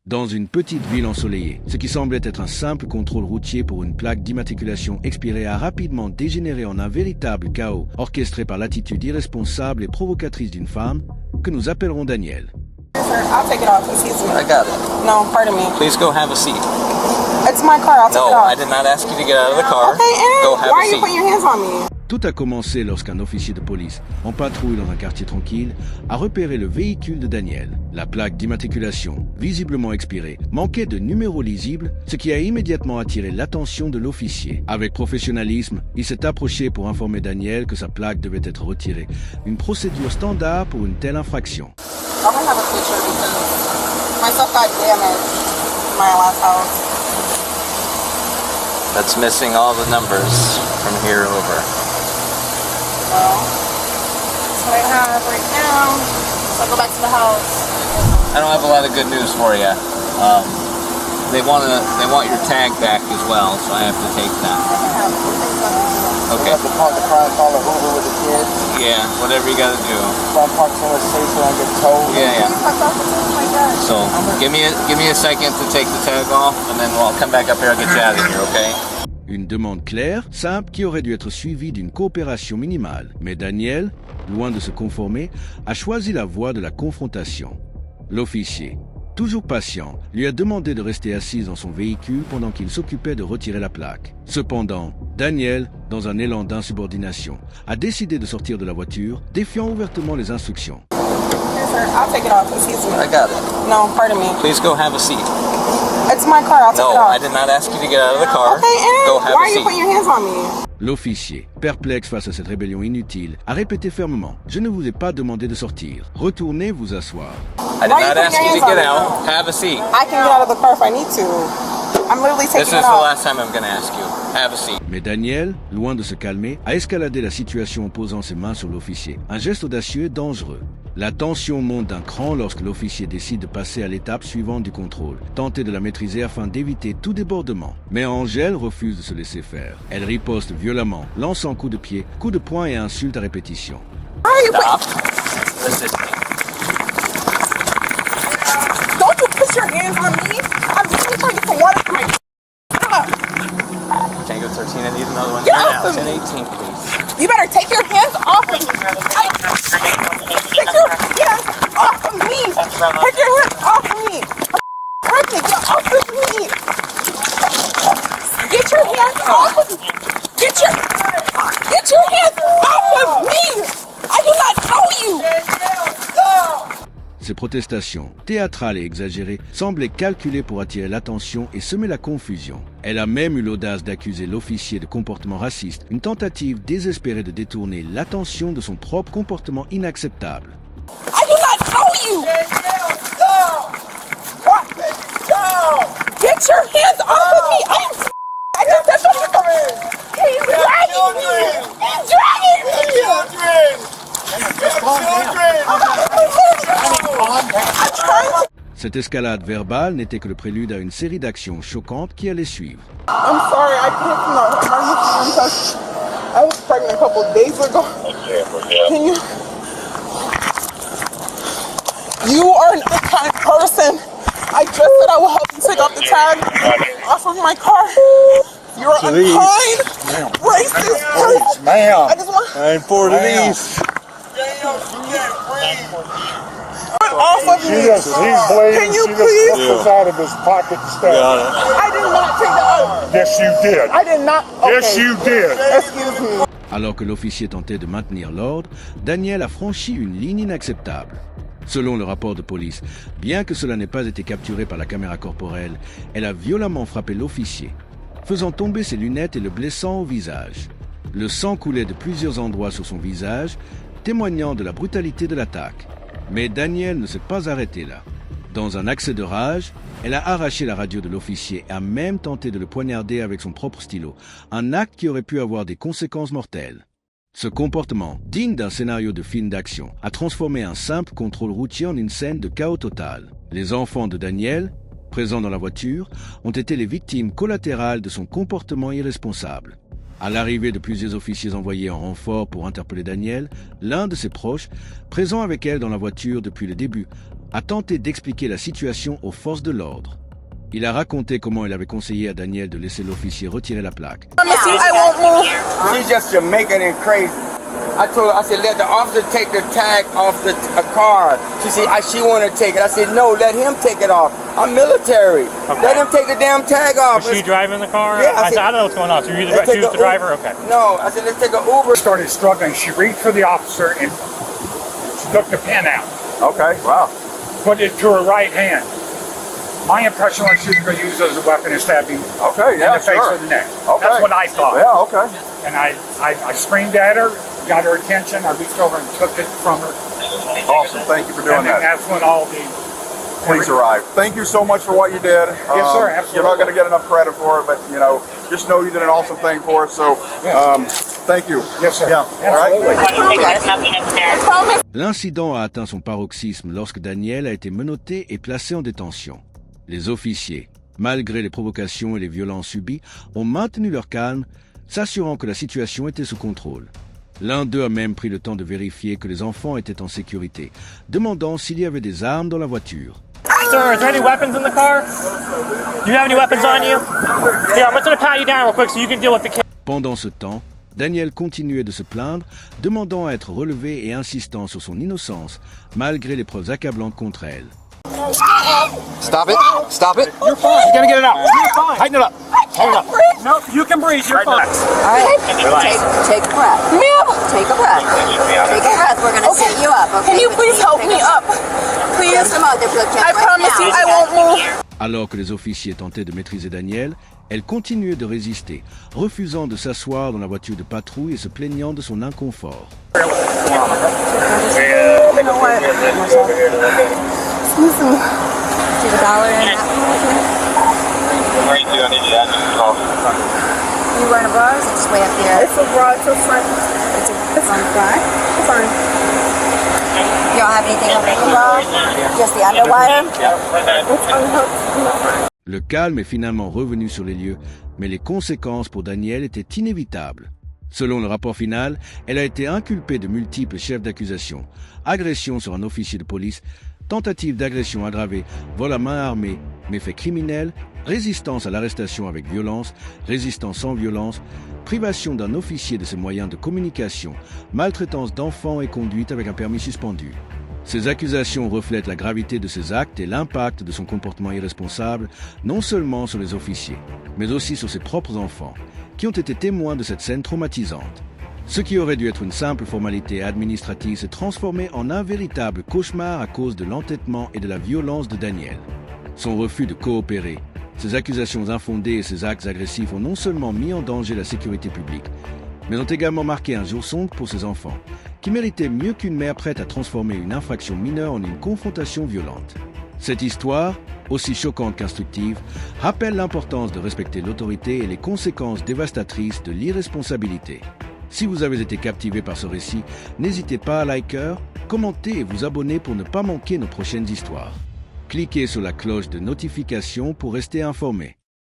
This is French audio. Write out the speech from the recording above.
Dans une petite ville ensoleillée, ce qui semblait être un simple contrôle routier pour une plaque d'immatriculation expirée a rapidement dégénéré en un véritable chaos orchestré par l'attitude irresponsable et provocatrice d'une femme que nous appellerons Danielle. I'll take it off. Excuse me. I got it. No, pardon me. Please go have a seat. It's my car. I'll take it No, off. I did not ask you to get out of the car. Okay, and Go have why a are you seat. putting your hands on me? Tout a commencé lorsqu'un officier de police, en patrouille dans un quartier tranquille, a repéré le véhicule de Danielle. La plaque d'immatriculation, visiblement expirée, manquait de numéro lisible, ce qui a immédiatement attiré l'attention de l'officier. Avec professionnalisme, il s'est approché pour informer Danielle que sa plaque devait être retirée. Une procédure standard pour une telle infraction. I'm gonna have a picture because my stuff got damaged in my last house. That's missing all the numbers from here over. Well, that's what I have right now. So I'll go back to the house. I don't have a lot of good news for you. They want your tag back as well, so I have to take that. Okay. You have to park the car and call an Uber with the kids. Yeah, whatever you gotta do. Try and park somewhere safe so I don't get towed. Yeah. Oh my God. So give me a second to take the tag off, and then I'll come back up here. I'll get you out of here, okay? Une demande claire, simple, qui aurait dû être suivie d'une coopération minimale. Mais Danielle, loin de se conformer, a choisi la voie de la confrontation. L'officier, toujours patient, lui a demandé de rester assise dans son véhicule pendant qu'il s'occupait de retirer la plaque. Cependant, Danielle, dans un élan d'insubordination, a décidé de sortir de la voiture, défiant ouvertement les instructions. Yes, sir. I'll take it off. Excuse me. I got it. No, pardon me. Please go have a seat. It's my car. I'll take it No, off. I did not ask you to get out of the car. Okay, and Go have why a are you seat. putting your hands on me? L'officier, perplexe face à cette rébellion inutile, a répété fermement « Je ne vous ai pas demandé de sortir. Retournez vous asseoir. » I did Why are you not ask putting you your to get hands on out. Have a seat. I can get out of the car if I need to. I'm literally taking This is it the off. last time I'm going to ask you. Have a seat. Mais Danielle, loin de se calmer, a escaladé la situation en posant ses mains sur l'officier. Un geste audacieux et dangereux. La tension monte d'un cran lorsque l'officier décide de passer à l'étape suivante du contrôle, tenter de la maîtriser afin d'éviter tout débordement. Mais Angèle refuse de se laisser faire. Elle riposte violemment, lançant coups de pied, coups de poing et insultes à répétition. Why are you Stop. putting... Listen. Don't you put your hands on me. I'm just trying to get some water for my... Stop. Tango 13, I need another one. Get Here off now. of me. 1018, please. You better take your hands off of me. Take your hands off of me. Take your hands off of me. Hurting, get off of me. Get your hands off of me. Get your hands off of me. I do not know you. Ces protestations, théâtrales et exagérées, semblaient calculées pour attirer l'attention et semer la confusion. Elle a même eu l'audace d'accuser l'officier de comportement raciste, une tentative désespérée de détourner l'attention de son propre comportement inacceptable. I do not know you. Get your hands off of me. I just said something. He's dragging me. He's dragging me. Cette escalade verbale n'était que le prélude à une série d'actions choquantes qui allaient suivre. I'm sorry, I can't from the emergency room because I was pregnant a couple of days ago. Can you? You are an unkind person. I just said I will help you take off the tag off of my car. You're an unkind, racist person. Ma'am, I just want I ain't for these. it off of me. He's bleeding. Can you She please? just pulled this out of his pocket and stuff. I did not take that. Yes, you did. I did not. Okay. Yes, you did. Excuse me. Alors que l'officier tentait de maintenir l'ordre, Danielle a franchi une ligne inacceptable. Selon le rapport de police, bien que cela n'ait pas été capturé par la caméra corporelle, elle a violemment frappé l'officier, faisant tomber ses lunettes et le blessant au visage. Le sang coulait de plusieurs endroits sur son visage, témoignant de la brutalité de l'attaque. Mais Danielle ne s'est pas arrêtée là. Dans un accès de rage, elle a arraché la radio de l'officier et a même tenté de le poignarder avec son propre stylo, un acte qui aurait pu avoir des conséquences mortelles. Ce comportement, digne d'un scénario de film d'action, a transformé un simple contrôle routier en une scène de chaos total. Les enfants de Danielle, présents dans la voiture, ont été les victimes collatérales de son comportement irresponsable. À l'arrivée de plusieurs officiers envoyés en renfort pour interpeller Danielle, l'un de ses proches, présent avec elle dans la voiture depuis le début, a tenté d'expliquer la situation aux forces de l'ordre. Il a raconté comment il avait conseillé à Danielle de laisser l'officier retirer la plaque. I won't move. She's just Jamaican and crazy. I told her, I said, let the officer take the tag off the car. She said, she want to take it. I said, no, let him take it off. I'm military. Okay. Let him take the damn tag off. Was she driving the car? Yeah, I said, I don't know what's going on. So you're let's take the driver? Okay. No, I said, let's take an Uber. Started struggling. She reached for the officer and she took the pen out. Okay, wow. Put it to her right hand. My impression was she was going to use it as a weapon and stab him Okay, yeah, in the face sure. or the neck. Okay. That's what I thought. Yeah, okay. And I screamed at her, got her attention. I reached over and took it from her. Awesome, thank you for doing And then that. that's when all the Police arrived. Thank you so much for what you did. Yes, sir, absolutely. You're not going to get enough credit for it, but, you know, just know you did an awesome thing for us. So, thank you. Yes, sir. Yeah, all right. L'incident a atteint son paroxysme lorsque Danielle a été menottée et placée en détention. Les officiers, malgré les provocations et les violences subies, ont maintenu leur calme, s'assurant que la situation était sous contrôle. L'un d'eux a même pris le temps de vérifier que les enfants étaient en sécurité, demandant s'il y avait des armes dans la voiture. Sir, is there any weapons in the car? Do you have any weapons on you? Here, I'm just going to pat you down real quick so you can deal with the kid. Pendant ce temps, Danielle continuait de se plaindre, demandant à être relevée et insistant sur son innocence, malgré les preuves accablantes contre elle. Stop it. Stop it. You're fine. You're going to get it out. You're fine. Tighten it up. Tighten it up. No, you can breathe. You're fine. All right, take a breath. Ma'am, Take a breath. Take a breath. We're gonna set you up. Okay? can you please help me up? Please. Some other blood I promise you I won't move. Alors que les officiers tentaient de maîtriser Danielle, elle continuait de résister, refusant de s'asseoir dans la voiture de patrouille et se plaignant de son inconfort. You know what? Excuse me. Take a dollar in that. You wearing a bra or is it just way up here? It's a bra, it's a front. It's on the front. It's fine. You don't have anything over the bra? Just the underwire? It's unhooked. Le calme est finalement revenu sur les lieux, mais les conséquences pour Danielle étaient inévitables. Selon le rapport final, elle a été inculpée de multiples chefs d'accusation, agression sur un officier de police, tentative d'agression aggravée, vol à main armée, méfaits criminels, résistance à l'arrestation avec violence, résistance sans violence, privation d'un officier de ses moyens de communication, maltraitance d'enfants et conduite avec un permis suspendu. Ces accusations reflètent la gravité de ses actes et l'impact de son comportement irresponsable, non seulement sur les officiers, mais aussi sur ses propres enfants, qui ont été témoins de cette scène traumatisante. Ce qui aurait dû être une simple formalité administrative s'est transformé en un véritable cauchemar à cause de l'entêtement et de la violence de Danielle. Son refus de coopérer, ses accusations infondées et ses actes agressifs ont non seulement mis en danger la sécurité publique, mais ont également marqué un jour sombre pour ses enfants, qui méritaient mieux qu'une mère prête à transformer une infraction mineure en une confrontation violente. Cette histoire, aussi choquante qu'instructive, rappelle l'importance de respecter l'autorité et les conséquences dévastatrices de l'irresponsabilité. Si vous avez été captivé par ce récit, n'hésitez pas à liker, commenter et vous abonner pour ne pas manquer nos prochaines histoires. Cliquez sur la cloche de notification pour rester informé.